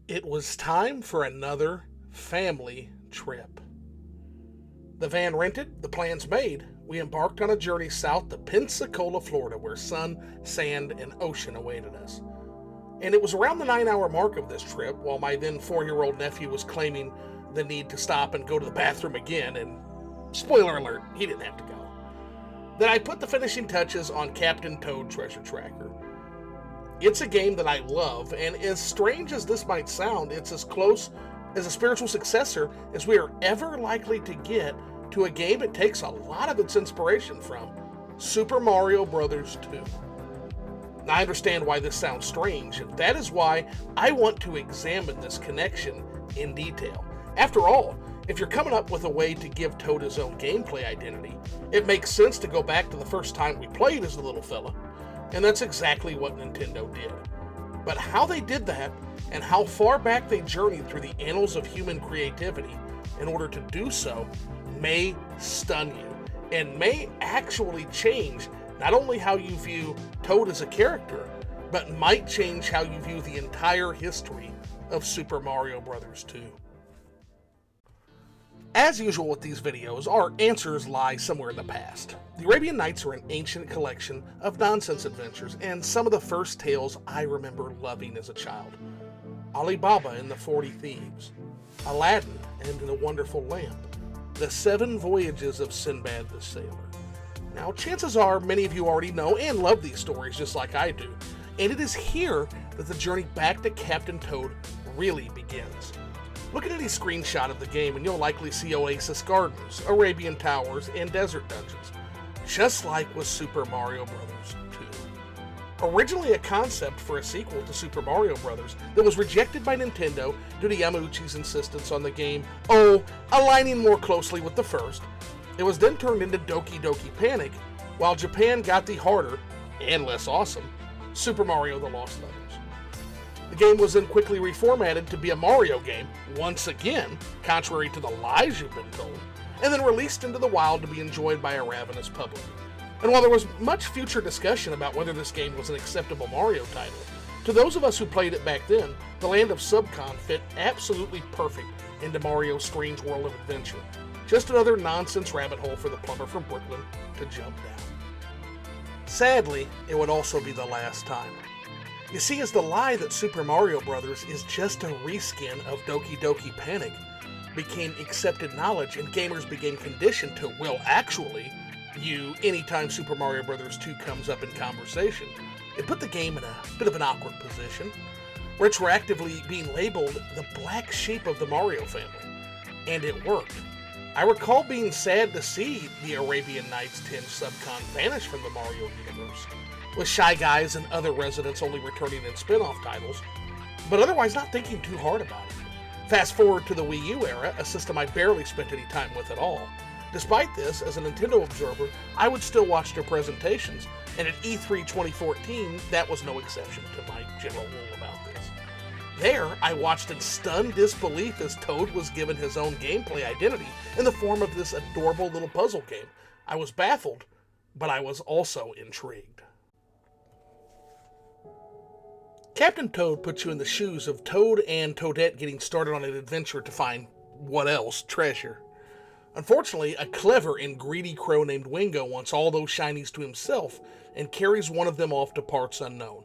It was time for another family trip. The van rented, the plans made, we embarked on a journey south to Pensacola, Florida, where sun, sand, and ocean awaited us. And it was around the 9-hour mark of this trip, while my then 4-year-old nephew was claiming the need to stop and go to the bathroom again, and spoiler alert, he didn't have to go, that I put the finishing touches on Captain Toad Treasure Tracker. It's a game that I love, and as strange as this might sound, it's as close as a spiritual successor as we are ever likely to get to a game it takes a lot of its inspiration from, Super Mario Bros. 2. Now, I understand why this sounds strange, and that is why I want to examine this connection in detail. After all, if you're coming up with a way to give Toad his own gameplay identity, it makes sense to go back to the first time we played as the little fella, and that's exactly what Nintendo did. But how they did that, and how far back they journeyed through the annals of human creativity in order to do so, may stun you, and may actually change not only how you view Toad as a character, but might change how you view the entire history of Super Mario Bros. 2. As usual with these videos, our answers lie somewhere in the past. The Arabian Nights are an ancient collection of nonsense adventures, and some of the first tales I remember loving as a child. Ali Baba and the 40 Thieves, Aladdin and the Wonderful Lamp, The 7 Voyages of Sinbad the Sailor. Now, chances are many of you already know and love these stories just like I do, and it is here that the journey back to Captain Toad really begins. Look at any screenshot of the game and you'll likely see oasis gardens, Arabian towers, and desert dungeons, just like with Super Mario Bros. 2. Originally a concept for a sequel to Super Mario Bros. That was rejected by Nintendo due to Yamauchi's insistence on the game, aligning more closely with the first, it was then turned into Doki Doki Panic, while Japan got the harder, and less awesome, Super Mario The Lost Levels. The game was then quickly reformatted to be a Mario game, once again, contrary to the lies you've been told, and then released into the wild to be enjoyed by a ravenous public. And while there was much future discussion about whether this game was an acceptable Mario title, to those of us who played it back then, the land of Subcon fit absolutely perfect into Mario's strange world of adventure. Just another nonsense rabbit hole for the plumber from Brooklyn to jump down. Sadly, it would also be the last time. You see, as the lie that Super Mario Bros. Is just a reskin of Doki Doki Panic became accepted knowledge and gamers became conditioned to, well, actually, anytime Super Mario Bros. 2 comes up in conversation, it put the game in a bit of an awkward position, retroactively being labeled the black sheep of the Mario family. And it worked. I recall being sad to see the Arabian Nights tinge Subcon vanish from the Mario universe, with Shy Guys and other residents only returning in spin-off titles, but otherwise not thinking too hard about it. Fast forward to the Wii U era, a system I barely spent any time with at all. Despite this, as a Nintendo observer, I would still watch their presentations, and at E3 2014, that was no exception to my general rule about this. There, I watched in stunned disbelief as Toad was given his own gameplay identity in the form of this adorable little puzzle game. I was baffled, but I was also intrigued. Captain Toad puts you in the shoes of Toad and Toadette getting started on an adventure to find, what else, treasure. Unfortunately, a clever and greedy crow named Wingo wants all those shinies to himself and carries one of them off to parts unknown.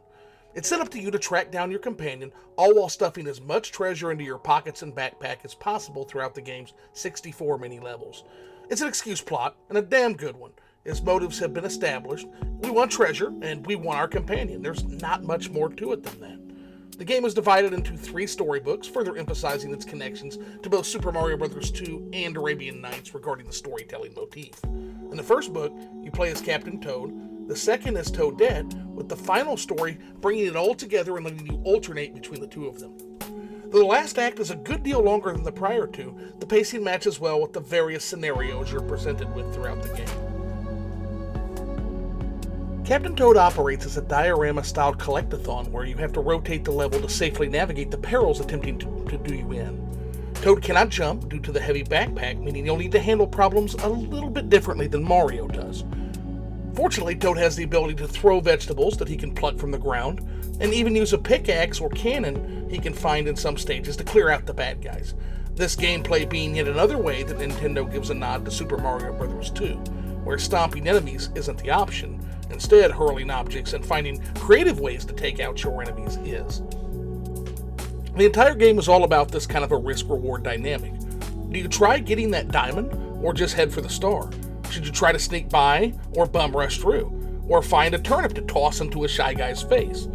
It's set up to you to track down your companion, all while stuffing as much treasure into your pockets and backpack as possible throughout the game's 64 mini-levels. It's an excuse plot, and a damn good one, as motives have been established. We want treasure, and we want our companion. There's not much more to it than that. The game is divided into 3 storybooks, further emphasizing its connections to both Super Mario Bros. 2 and Arabian Nights regarding the storytelling motif. In the first book, you play as Captain Toad. The second is Toadette, with the final story bringing it all together and letting you alternate between the two of them. Though the last act is a good deal longer than the prior two, the pacing matches well with the various scenarios you're presented with throughout the game. Captain Toad operates as a diorama-styled collectathon where you have to rotate the level to safely navigate the perils attempting to do you in. Toad cannot jump due to the heavy backpack, meaning you'll need to handle problems a little bit differently than Mario does. Fortunately, Toad has the ability to throw vegetables that he can pluck from the ground, and even use a pickaxe or cannon he can find in some stages to clear out the bad guys. This gameplay being yet another way that Nintendo gives a nod to Super Mario Bros. 2, where stomping enemies isn't the option. Instead, hurling objects and finding creative ways to take out your enemies is. The entire game is all about this kind of a risk-reward dynamic. Do you try getting that diamond, or just head for the star? Should you try to sneak by, or bum rush through, or find a turnip to toss into a shy guy's face?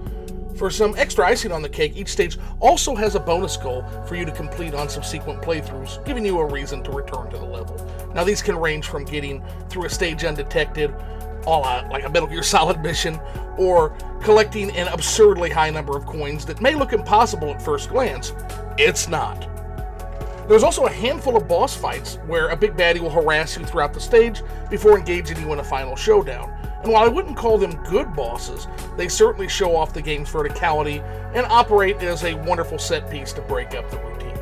For some extra icing on the cake, each stage also has a bonus goal for you to complete on subsequent playthroughs, giving you a reason to return to the level. Now these can range from getting through a stage undetected, like a Metal Gear Solid mission, or collecting an absurdly high number of coins that may look impossible at first glance. It's not. There's also a handful of boss fights where a big baddie will harass you throughout the stage before engaging you in a final showdown. And while I wouldn't call them good bosses, they certainly show off the game's verticality and operate as a wonderful set piece to break up the routine.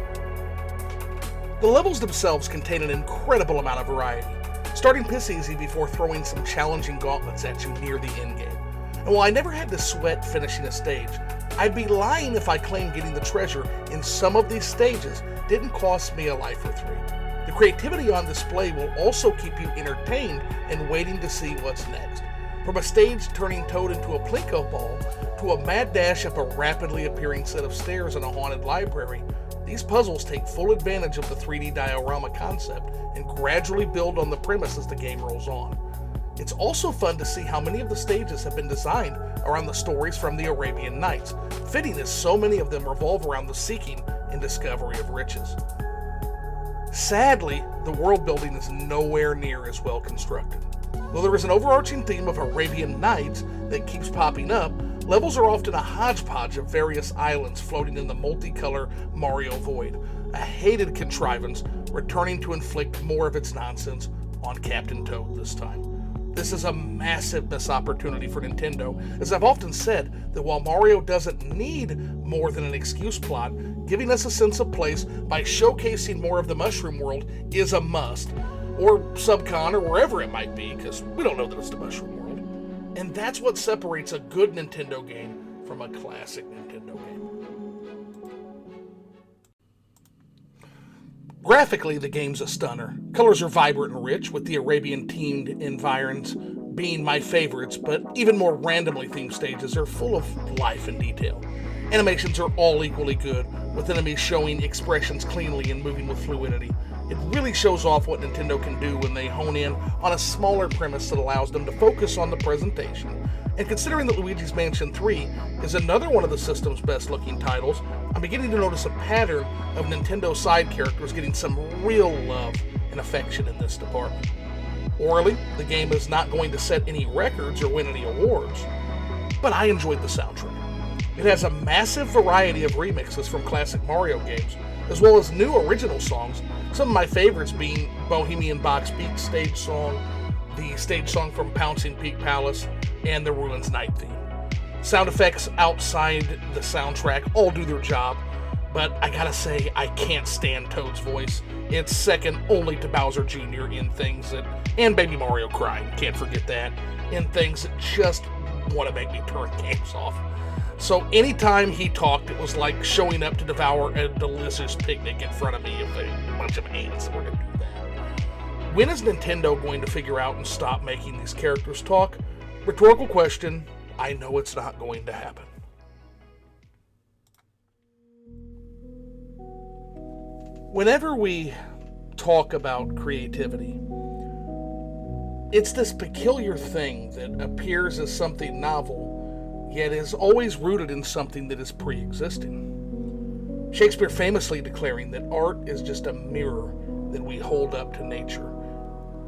The levels themselves contain an incredible amount of variety, starting piss easy before throwing some challenging gauntlets at you near the end game. And while I never had to sweat finishing a stage, I'd be lying if I claimed getting the treasure in some of these stages didn't cost me a life or three. The creativity on display will also keep you entertained and waiting to see what's next. From a stage turning Toad into a Plinko ball, to a mad dash up a rapidly appearing set of stairs in a haunted library, these puzzles take full advantage of the 3D diorama concept and gradually build on the premise as the game rolls on. It's also fun to see how many of the stages have been designed around the stories from the Arabian Nights, fitting as so many of them revolve around the seeking and discovery of riches. Sadly, the world building is nowhere near as well constructed. Though there is an overarching theme of Arabian Nights that keeps popping up, levels are often a hodgepodge of various islands floating in the multicolor Mario void, a hated contrivance returning to inflict more of its nonsense on Captain Toad this time. This is a massive missed opportunity for Nintendo, as I've often said that while Mario doesn't need more than an excuse plot, giving us a sense of place by showcasing more of the Mushroom World is a must, or Subcon, or wherever it might be, because we don't know that it's the Mushroom World. And that's what separates a good Nintendo game from a classic Nintendo game. Graphically, the game's a stunner. Colors are vibrant and rich, with the Arabian-themed environs being my favorites, but even more randomly themed stages are full of life and detail. Animations are all equally good, with enemies showing expressions cleanly and moving with fluidity. It really shows off what Nintendo can do when they hone in on a smaller premise that allows them to focus on the presentation. And considering that Luigi's Mansion 3 is another one of the system's best looking titles, I'm beginning to notice a pattern of Nintendo side characters getting some real love and affection in this department. Orally, the game is not going to set any records or win any awards, but I enjoyed the soundtrack. It has a massive variety of remixes from classic Mario games, as well as new original songs, some of my favorites being Bohemian Box Beat stage song, the stage song from Pouncing Peak Palace, and the Ruins Night theme. Sound effects outside the soundtrack all do their job, but I gotta say, I can't stand Toad's voice. It's second only to Bowser Jr. in things that, and Baby Mario crying, can't forget that, in things that just want to make me turn games off. So anytime he talked, it was like showing up to devour a delicious picnic in front of me if a bunch of ants were to do that. When is Nintendo going to figure out and stop making these characters talk? Rhetorical question. I know it's not going to happen. Whenever we talk about creativity, it's this peculiar thing that appears as something novel, yet is always rooted in something that is pre-existing. Shakespeare famously declaring that art is just a mirror that we hold up to nature,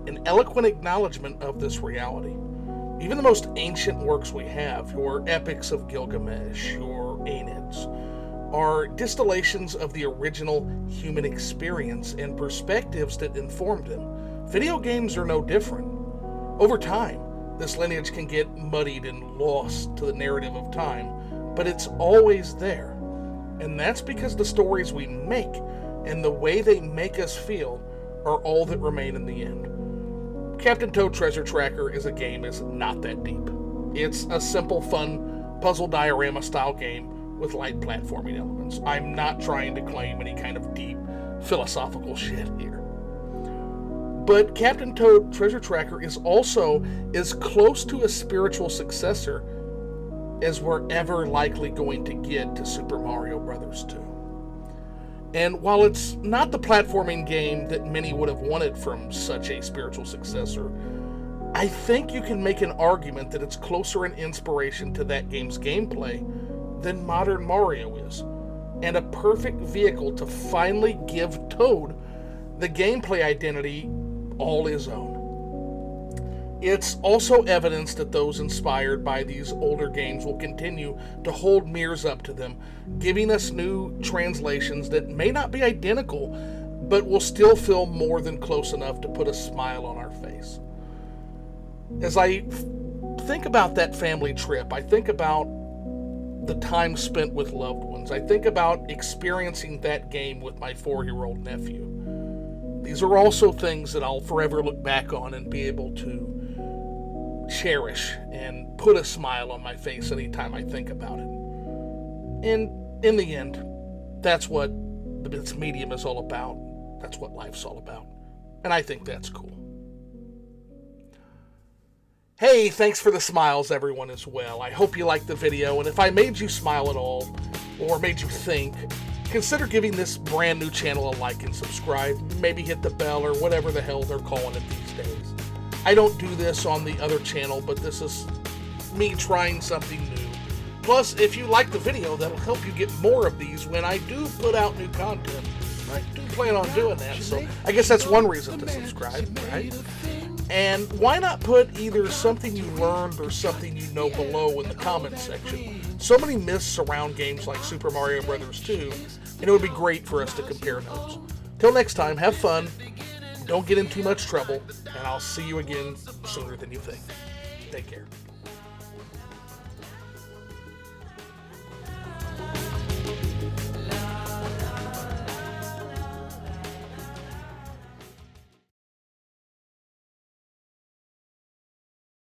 an eloquent acknowledgement of this reality. Even the most ancient works we have, your epics of Gilgamesh, your Aenids, are distillations of the original human experience and perspectives that informed them. Video games are no different. Over time, this lineage can get muddied and lost to the narrative of time, but it's always there. And that's because the stories we make and the way they make us feel are all that remain in the end. Captain Toad Treasure Tracker as a game is not that deep. It's a simple, fun, puzzle diorama style game with light platforming elements. I'm not trying to claim any kind of deep philosophical shit here. But Captain Toad Treasure Tracker is also as close to a spiritual successor as we're ever likely going to get to Super Mario Bros. 2. And while it's not the platforming game that many would have wanted from such a spiritual successor, I think you can make an argument that it's closer in inspiration to that game's gameplay than modern Mario is, and a perfect vehicle to finally give Toad the gameplay identity all his own. It's also evidence that those inspired by these older games will continue to hold mirrors up to them, giving us new translations that may not be identical, but will still feel more than close enough to put a smile on our face. As I think about that family trip, I think about the time spent with loved ones. I think about experiencing that game with my 4-year-old nephew. These are also things that I'll forever look back on and be able to cherish and put a smile on my face anytime I think about it. And in the end, that's what this medium is all about. That's what life's all about. And I think that's cool. Hey, thanks for the smiles, everyone, as well. I hope you liked the video, and if I made you smile at all, or made you think, consider giving this brand new channel a like and subscribe. Maybe hit the bell or whatever the hell they're calling it these days. I don't do this on the other channel, but this is me trying something new. Plus, if you like the video, that'll help you get more of these when I do put out new content. I do plan on doing that, so I guess that's one reason to subscribe, right? And why not put either something you learned or something you know below in the comments section? So many myths surround games like Super Mario Bros. 2, and it would be great for us to compare notes. Till next time, have fun, don't get in too much trouble, and I'll see you again sooner than you think. Take care.